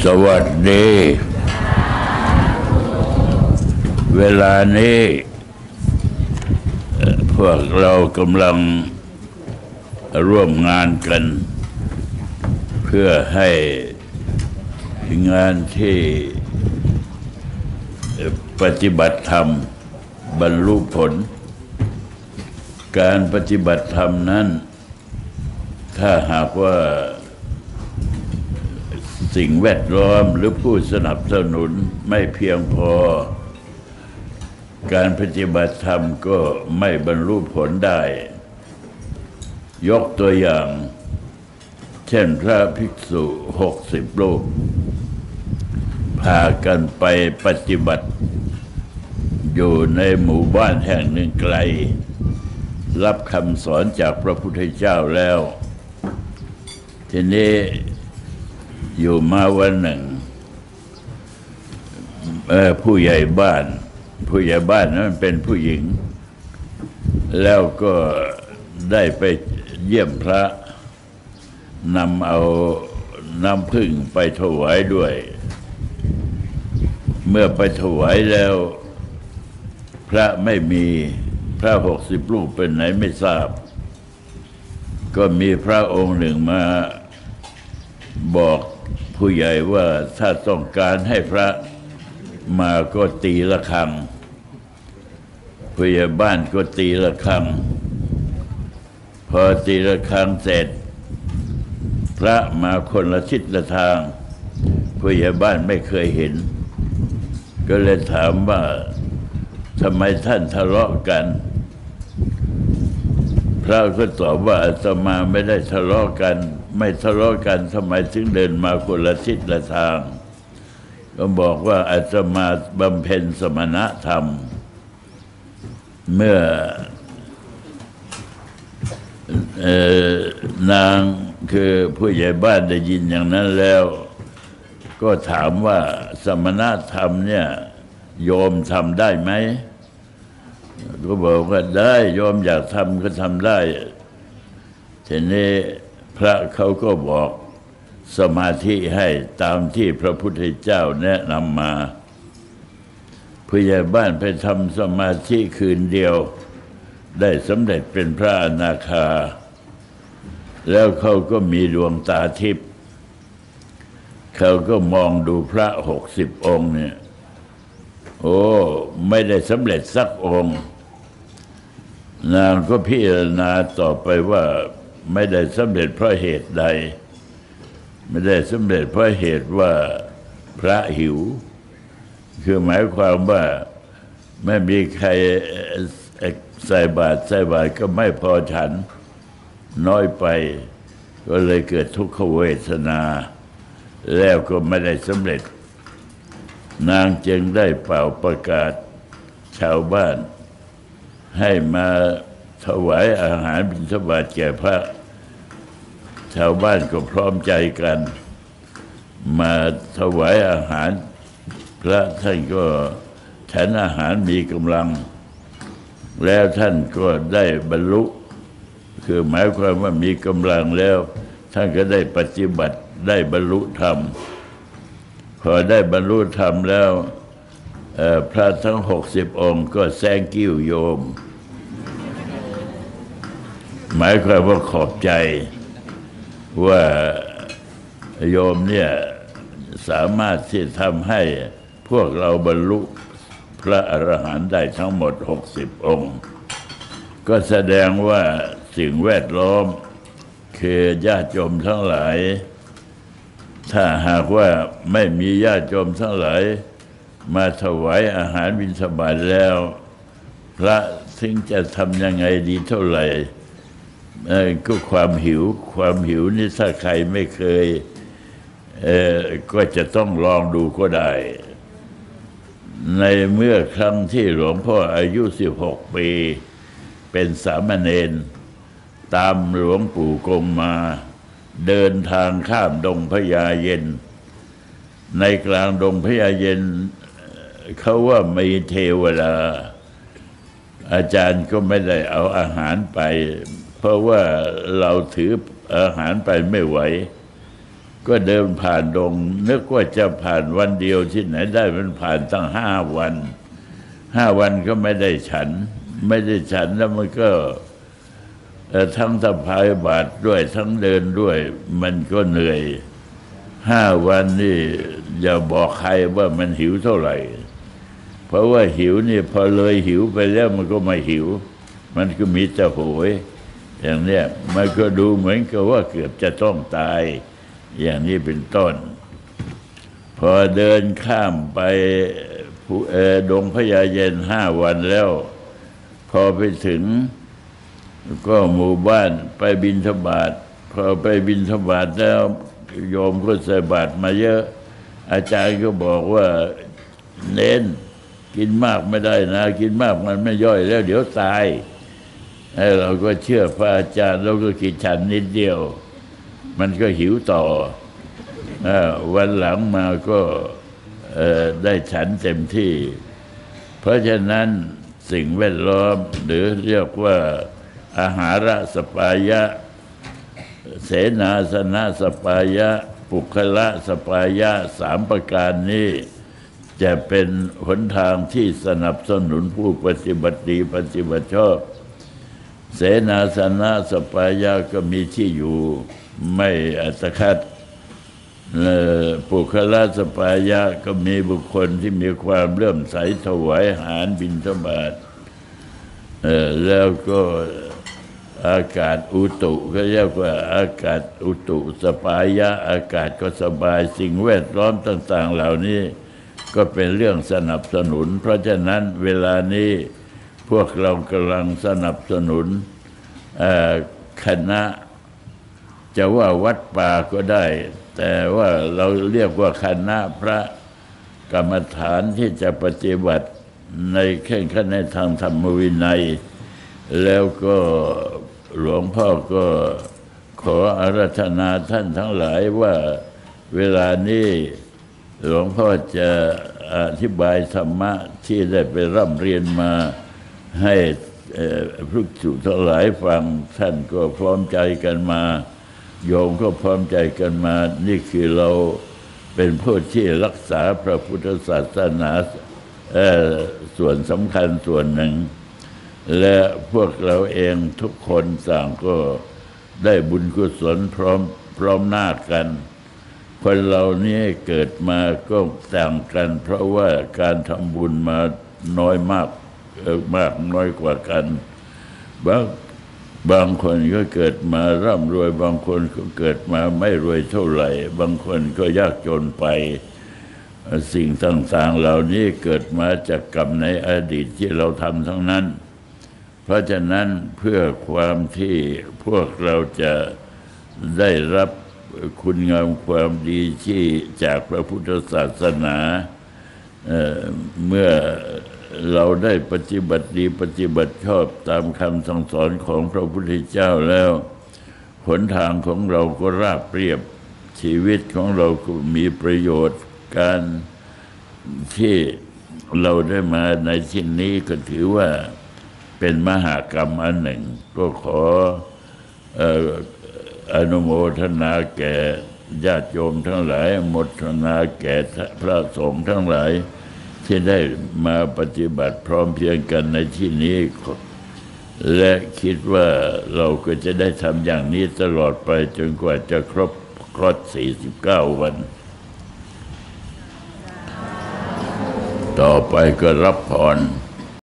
สวัสดีเวลานี้พวกเรากำลังร่วมงานกันเพื่อให้งานที่ปฏิบัติธรรมบรรลุผลการปฏิบัติธรรมนั้นถ้าหากว่าสิ่งแวดล้อมหรือผู้สนับสนุนไม่เพียงพอการปฏิบัติธรรมก็ไม่บรรลุผลได้ยกตัวอย่างเช่นพระภิกษุ60 รูปพากันไปปฏิบัติอยู่ในหมู่บ้านแห่งหนึ่งไกลรับคำสอนจากพระพุทธเจ้าแล้วทีนี้อยู่มาวันหนึ่งผู้ใหญ่บ้านนั้นเป็นผู้หญิงแล้วก็ได้ไปเยี่ยมพระนำเอาน้ำผึ้งไปถวายด้วยเมื่อไปถวายแล้วพระไม่มีพระ60 รูปเป็นไหนไม่ทราบก็มีพระองค์หนึ่งมาบอกผู้ใหญ่ว่าถ้าต้องการให้พระมาก็ตีระฆังผู้ใหญ่บ้านก็ตีระฆังพอตีระฆังเสร็จพระมาคนละทิศละทางผู้ใหญ่บ้านไม่เคยเห็นก็เลยถามว่าทำไมท่านทะเลาะกันพระก็ตอบว่าอาตมาไม่ได้ทะเลาะกันไม่ทะเลาะกันทำไมถึงเดินมาคนละทิศละทางก็บอกว่าอาตมาบำเพ็ญสมณธรรมเมื่อนางคือผู้ใหญ่บ้านได้ยินอย่างนั้นแล้วก็ถามว่าสมณธรรมเนี่ยโยมทำได้ไหมก็บอกว่าได้โยมอยากทำก็ทำได้ทีนี้พระเขาก็บอกสมาธิให้ตามที่พระพุทธเจ้าแนะนำมาผู้ใหญ่บ้านไปทำสมาธิคืนเดียวได้สำเร็จเป็นพระอนาคาแล้วเขาก็มีดวงตาทิพย์เขาก็มองดูพระ60 องค์เนี่ยโอ้ไม่ได้สำเร็จสักองค์นางก็พิจารณาต่อไปว่าไม่ได้สำเร็จเพราะเหตุใดไม่ได้สำเร็จเพราะเหตุว่าพระหิวคือหมายความว่าไม่มีใครใส่บาตรก็ไม่พอฉันน้อยไปก็เลยเกิดทุกขเวทนาแล้วก็ไม่ได้สำเร็จนางจึงได้เป่าประกาศชาวบ้านให้มาถวายอาหารบิณฑบาตแก่พระชาวบ้านก็พร้อมใจกันมาถวายอาหารพระท่านก็ฉันอาหารมีกำลังแล้วท่านก็ได้บรรลุคือหมายความว่ามีกำลังแล้วท่านก็ได้ปฏิบัติได้บรรลุธรรมพอได้บรรลุธรรมแล้วพระทั้ง60 องค์ก็แซงกิ้วโยมหมายความว่าขอบใจว่าโยมเนี่ยสามารถที่ทำให้พวกเราบรรลุพระอรหันต์ได้ทั้งหมด60 องค์ก็แสดงว่าสิ่งแวดล้อมคือญาติโยมทั้งหลายถ้าหากว่าไม่มีญาติโยมทั้งหลายมาถวายอาหารบิณฑบาตแล้วพระถึงจะทำยังไงดีเท่าไหร่ก็ความหิวนี่ถ้าใครไม่เคยก็จะต้องลองดูก็ได้ในเมื่อครั้งที่หลวงพ่ออายุ16 ปีเป็นสามเณรตามหลวงปู่กงมาเดินทางข้ามดงพญาเย็นในกลางดงพญาเย็นเขาว่ามีเทวดาอาจารย์ก็ไม่ได้เอาอาหารไปเพราะว่าเราถืออาหารไปไม่ไหว ก็เดินผ่านดงนึกว่าจะผ่านวันเดียวที่ไหนได้มันผ่านตั้ง5 วันก็ไม่ได้ฉันแล้วมันก็ทั้งสะพายบาตรด้วยทั้งเดินด้วยมันก็เหนื่อย5 วันนี่อย่าบอกใครว่ามันหิวเท่าไหร่เพราะว่าหิวนี่พอเลยหิวไปแล้วมันก็ไม่หิวมันก็มีแต่โหยอย่างเนี้ยมันก็ดูเหมือนกับว่าเกือบจะต้องตายอย่างนี้เป็นต้นพอเดินข้ามไปดงพญาเย็น5 วันแล้วพอไปถึงก็หมู่บ้านไปบิณฑบาตพอไปบิณฑบาตแล้วโยมก็ใส่บาตรมาเยอะอาจารย์ก็บอกว่าเน้นกินมากไม่ได้นะกินมากมันไม่ย่อยแล้วเดี๋ยวตายเราก็เชื่อพระอาจารย์เราก็กินฉันนิดเดียวมันก็หิวต่อวันหลังมาก็ได้ฉันเต็มที่เพราะฉะนั้นสิ่งแวดล้อมหรือเรียกว่าอาหารสปายะเสนาสนะสปายะปุคละสปายะ3 ประการนี้จะเป็นหนทางที่สนับสนุนผู้ปฏิบัติดีปฏิบัติชอบเสนาสนะสปายะก็มีที่อยู่ไม่อัตคัดปุคละสปายะก็มีบุคคลที่มีความเลื่อมใสถวายอาหารบิณฑบาตแล้วก็อากาศอุตุก็เรียกว่าอากาศอุตุสปายะอากาศก็สบายสิ่งแวดล้อมต่างๆเหล่านี้ก็เป็นเรื่องสนับสนุนเพราะฉะนั้นเวลานี้พวกเรากำลังสนับสนุนคณะจะว่าวัดป่าก็ได้แต่ว่าเราเรียกว่าคณะพระกรรมฐานที่จะปฏิบัติในเคร่งครัดในทางธรรมวินัยแล้วก็หลวงพ่อก็ขออาราธนาท่านทั้งหลายว่าเวลานี้หลวงพ่อจะอธิบายธรรมะที่ได้ไปร่ำเรียนมาให้พวกภิกษุทั้งหลายฟังท่านก็พร้อมใจกันมาโยมก็พร้อมใจกันมานี่คือเราเป็นผู้ที่รักษาพระพุทธศาสนาส่วนสำคัญส่วนหนึ่งและพวกเราเองทุกคนต่างก็ได้บุญกุศลพร้อมหน้ากันคนเรานี่เกิดมาก็ต่างกันเพราะว่าการทำบุญมาน้อยมากน้อยกว่ากันบางคนก็เกิดมาร่ำรวยบางคนก็เกิดมาไม่รวยเท่าไหร่บางคนก็ยากจนไปสิ่งต่างๆเหล่านี้เกิดมาจากกรรมในอดีตที่เราทำทั้งนั้นเพราะฉะนั้นเพื่อความที่พวกเราจะได้รับคุณงามความดีที่จากพระพุทธศาสนาเมื่อเราได้ปฏิบัติดีปฏิบัติชอบตามคำสั่งสอนของพระพุทธเจ้าแล้วหนทางของเราก็ราบเรียบชีวิตของเราก็มีประโยชน์การที่เราได้มาในที่นี้ก็ถือว่าเป็นมหากรรมอันหนึ่งก็ขออนุโมทนาแก่ญาติโยมทั้งหลายโมทนาแก่พระสงฆ์ทั้งหลายที่ได้มาปฏิบัติพร้อมเพรียงกันในที่นี้และคิดว่าเราก็จะได้ทำอย่างนี้ตลอดไปจนกว่าจะครบ49 วันต่อไปก็รับพร